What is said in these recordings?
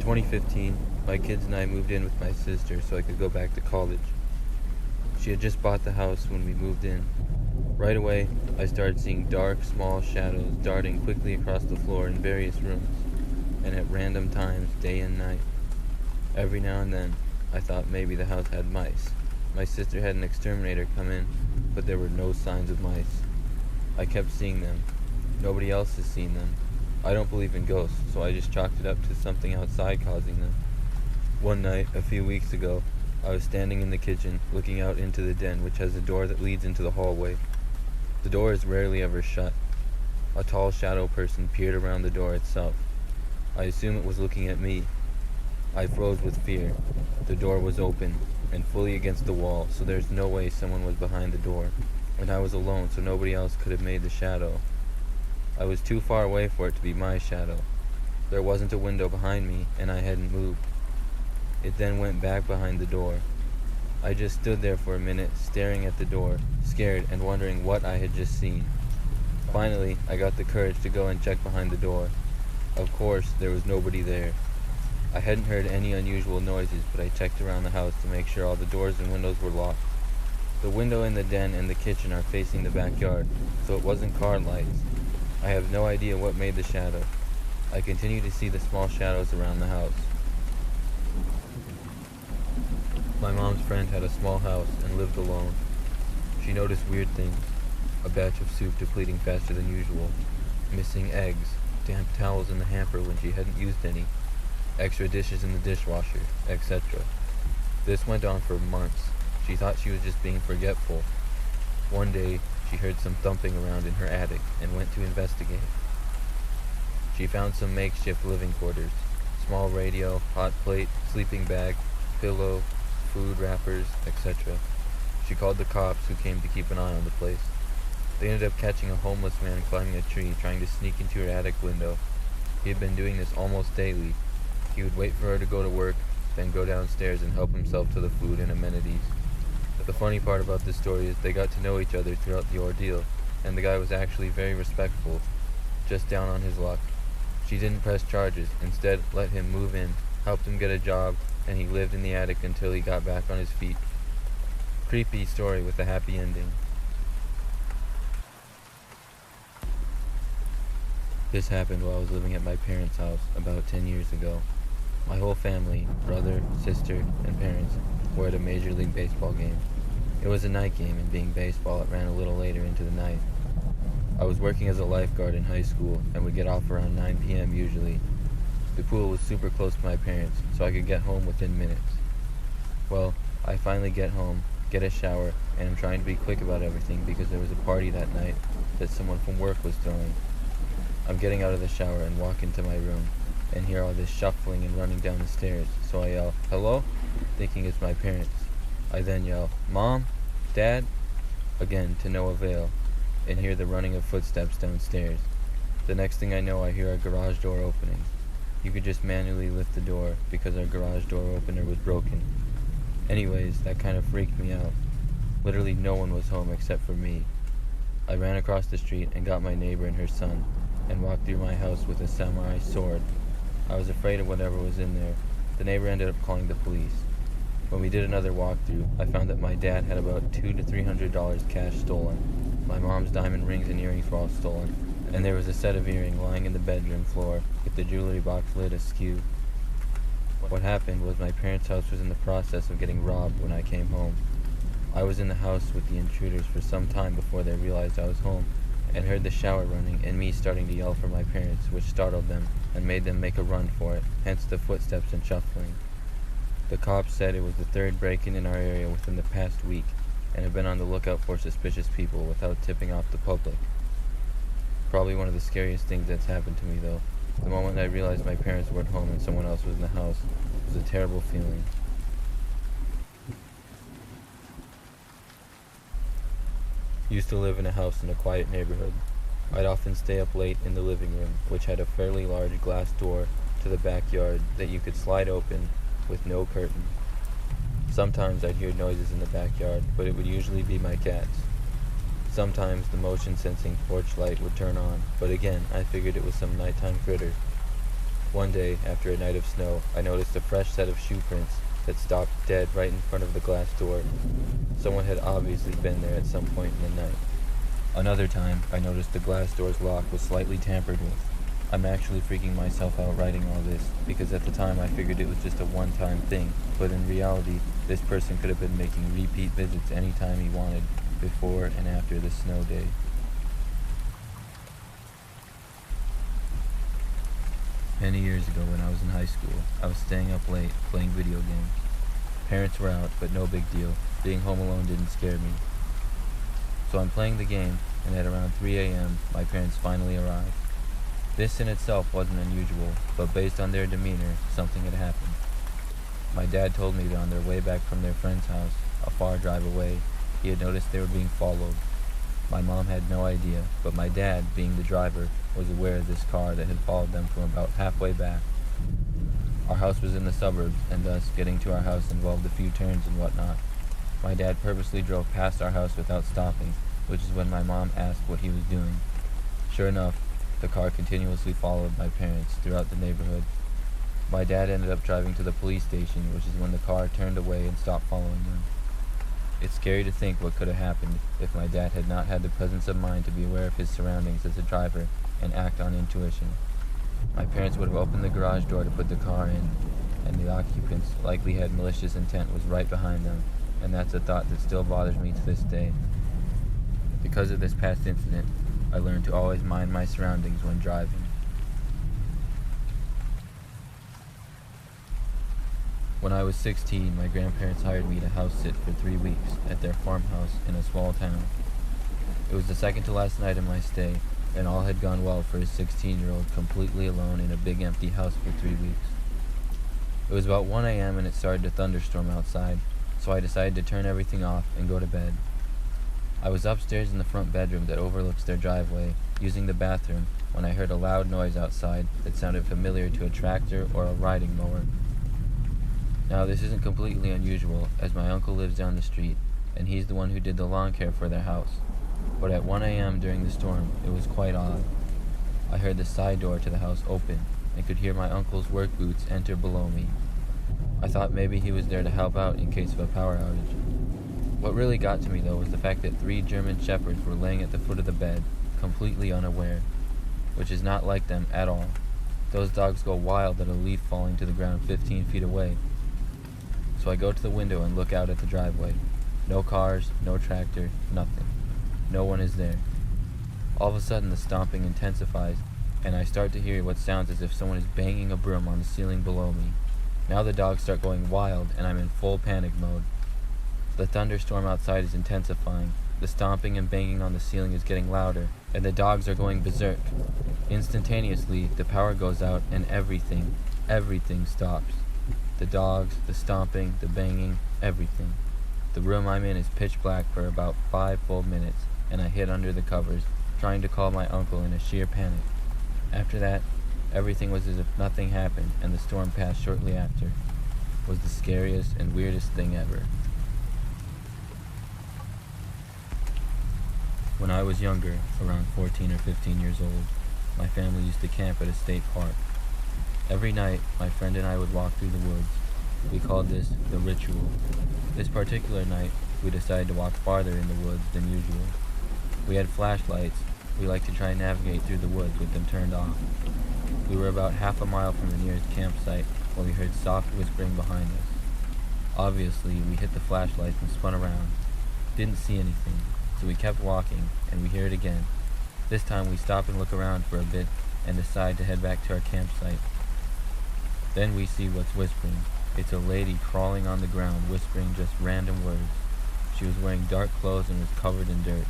2015, my kids and I moved in with my sister so I could go back to college. She had just bought the house when we moved in. Right away, I started seeing dark, small shadows darting quickly across the floor in various rooms, and at random times, day and night. Every now and then, I thought maybe the house had mice. My sister had an exterminator come in, but there were no signs of mice. I kept seeing them. Nobody else has seen them. I don't believe in ghosts, so I just chalked it up to something outside causing them. One night, a few weeks ago, I was standing in the kitchen, looking out into the den, which has a door that leads into the hallway. The door is rarely ever shut. A tall shadow person peered around the door itself. I assume it was looking at me. I froze with fear. The door was open, and fully against the wall, so there's no way someone was behind the door. And I was alone, so nobody else could have made the shadow. I was too far away for it to be my shadow. There wasn't a window behind me, and I hadn't moved. It then went back behind the door. I just stood there for a minute, staring at the door, scared and wondering what I had just seen. Finally, I got the courage to go and check behind the door. Of course, there was nobody there. I hadn't heard any unusual noises, but I checked around the house to make sure all the doors and windows were locked. The window in the den and the kitchen are facing the backyard, so it wasn't car lights. I have no idea what made the shadow. I continue to see the small shadows around the house. My mom's friend had a small house and lived alone. She noticed weird things. A batch of soup depleting faster than usual. Missing eggs. Damp towels in the hamper when she hadn't used any. Extra dishes in the dishwasher, etc. This went on for months. She thought she was just being forgetful. One day, she heard some thumping around in her attic and went to investigate. She found some makeshift living quarters. Small radio, hot plate, sleeping bag, pillow, food wrappers, etc. She called the cops, who came to keep an eye on the place. They ended up catching a homeless man climbing a tree trying to sneak into her attic window. He had been doing this almost daily. He would wait for her to go to work, then go downstairs and help himself to the food and amenities. The funny part about this story is they got to know each other throughout the ordeal, and the guy was actually very respectful, just down on his luck. She didn't press charges, instead let him move in, helped him get a job, and he lived in the attic until he got back on his feet. Creepy story with a happy ending. This happened while I was living at my parents' house about 10 years ago. My whole family, brother, sister, and parents, were at a Major League Baseball game. It was a night game, and being baseball, it ran a little later into the night. I was working as a lifeguard in high school and would get off around 9 p.m. usually. The pool was super close to my parents, so I could get home within minutes. Well, I finally get home, get a shower, and I'm trying to be quick about everything because there was a party that night that someone from work was throwing. I'm getting out of the shower and walk into my room and hear all this shuffling and running down the stairs, so I yell, "Hello?" thinking it's my parents. I then yell, "Mom? Dad?" again to no avail, and hear the running of footsteps downstairs. The next thing I know, I hear our garage door opening. You could just manually lift the door because our garage door opener was broken. Anyways, that kind of freaked me out. Literally no one was home except for me. I ran across the street and got my neighbor and her son, and walked through my house with a samurai sword. I was afraid of whatever was in there. The neighbor ended up calling the police. When we did another walkthrough, I found that my dad had about $200 to $300 cash stolen. My mom's diamond rings and earrings were all stolen, and there was a set of earrings lying in the bedroom floor with the jewelry box lid askew. What happened was my parents' house was in the process of getting robbed when I came home. I was in the house with the intruders for some time before they realized I was home, and heard the shower running and me starting to yell for my parents, which startled them and made them make a run for it, hence the footsteps and shuffling. The cops said it was the third break-in in our area within the past week, and have been on the lookout for suspicious people without tipping off the public. Probably one of the scariest things that's happened to me, though. The moment I realized my parents weren't home and someone else was in the house was a terrible feeling. Used to live in a house in a quiet neighborhood. I'd often stay up late in the living room, which had a fairly large glass door to the backyard that you could slide open with no curtain. Sometimes I'd hear noises in the backyard, but it would usually be my cats. Sometimes the motion-sensing porch light would turn on, but again, I figured it was some nighttime critter. One day, after a night of snow, I noticed a fresh set of shoe prints that stopped dead right in front of the glass door. Someone had obviously been there at some point in the night. Another time, I noticed the glass door's lock was slightly tampered with. I'm actually freaking myself out writing all this, because at the time I figured it was just a one-time thing, but in reality, this person could have been making repeat visits anytime he wanted, before and after the snow day. Many years ago when I was in high school, I was staying up late, playing video games. Parents were out, but no big deal. Being home alone didn't scare me. So I'm playing the game, and at around 3 a.m., my parents finally arrived. This in itself wasn't unusual, but based on their demeanor, something had happened. My dad told me that on their way back from their friend's house, a far drive away, he had noticed they were being followed. My mom had no idea, but my dad, being the driver, was aware of this car that had followed them from about halfway back. Our house was in the suburbs, and thus getting to our house involved a few turns and whatnot. My dad purposely drove past our house without stopping, which is when my mom asked what he was doing. Sure enough, the car continuously followed my parents throughout the neighborhood. My dad ended up driving to the police station, which is when the car turned away and stopped following them. It's scary to think what could have happened if my dad had not had the presence of mind to be aware of his surroundings as a driver and act on intuition. My parents would have opened the garage door to put the car in, and the occupants likely had malicious intent was right behind them, and that's a thought that still bothers me to this day. Because of this past incident, I learned to always mind my surroundings when driving. When I was 16, my grandparents hired me to house sit for 3 weeks at their farmhouse in a small town. It was the second to last night of my stay, and all had gone well for a 16-year-old completely alone in a big empty house for 3 weeks. It was about 1 a.m. and it started to thunderstorm outside, so I decided to turn everything off and go to bed. I was upstairs in the front bedroom that overlooks their driveway, using the bathroom, when I heard a loud noise outside that sounded familiar to a tractor or a riding mower. Now, this isn't completely unusual, as my uncle lives down the street, and he's the one who did the lawn care for their house. But at 1 a.m. during the storm, it was quite odd. I heard the side door to the house open, and could hear my uncle's work boots enter below me. I thought maybe he was there to help out in case of a power outage. What really got to me, though, was the fact that 3 German shepherds were laying at the foot of the bed, completely unaware, which is not like them at all. Those dogs go wild at a leaf falling to the ground 15 feet away. So I go to the window and look out at the driveway. No cars, no tractor, nothing. No one is there. All of a sudden the stomping intensifies, and I start to hear what sounds as if someone is banging a broom on the ceiling below me. Now the dogs start going wild, and I'm in full panic mode. The thunderstorm outside is intensifying. The stomping and banging on the ceiling is getting louder, and the dogs are going berserk. Instantaneously, the power goes out, and everything stops. The dogs, the stomping, the banging, everything. The room I'm in is pitch black for about 5 full minutes, and I hid under the covers, trying to call my uncle in a sheer panic. After that, everything was as if nothing happened, and the storm passed shortly after. It was the scariest and weirdest thing ever. When I was younger, around 14 or 15 years old, my family used to camp at a state park. Every night, my friend and I would walk through the woods. We called this the ritual. This particular night, we decided to walk farther in the woods than usual. We had flashlights. We liked to try and navigate through the woods with them turned off. We were about half a mile from the nearest campsite when we heard soft whispering behind us. Obviously, we hit the flashlights and spun around. Didn't see anything, so we kept walking, and we hear it again. This time we stop and look around for a bit and decide to head back to our campsite. Then we see what's whispering. It's a lady crawling on the ground, whispering just random words. She was wearing dark clothes and was covered in dirt.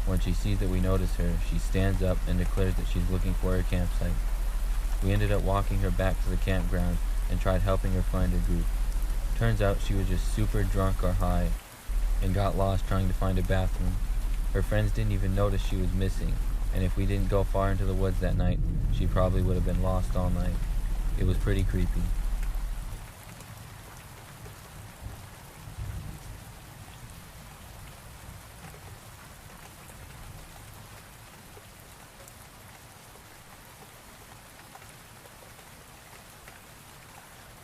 When she sees that we notice her, she stands up and declares that she's looking for her campsite. We ended up walking her back to the campground and tried helping her find her group. Turns out she was just super drunk or high and got lost trying to find a bathroom. Her friends didn't even notice she was missing, and if we didn't go far into the woods that night, she probably would have been lost all night. It was pretty creepy.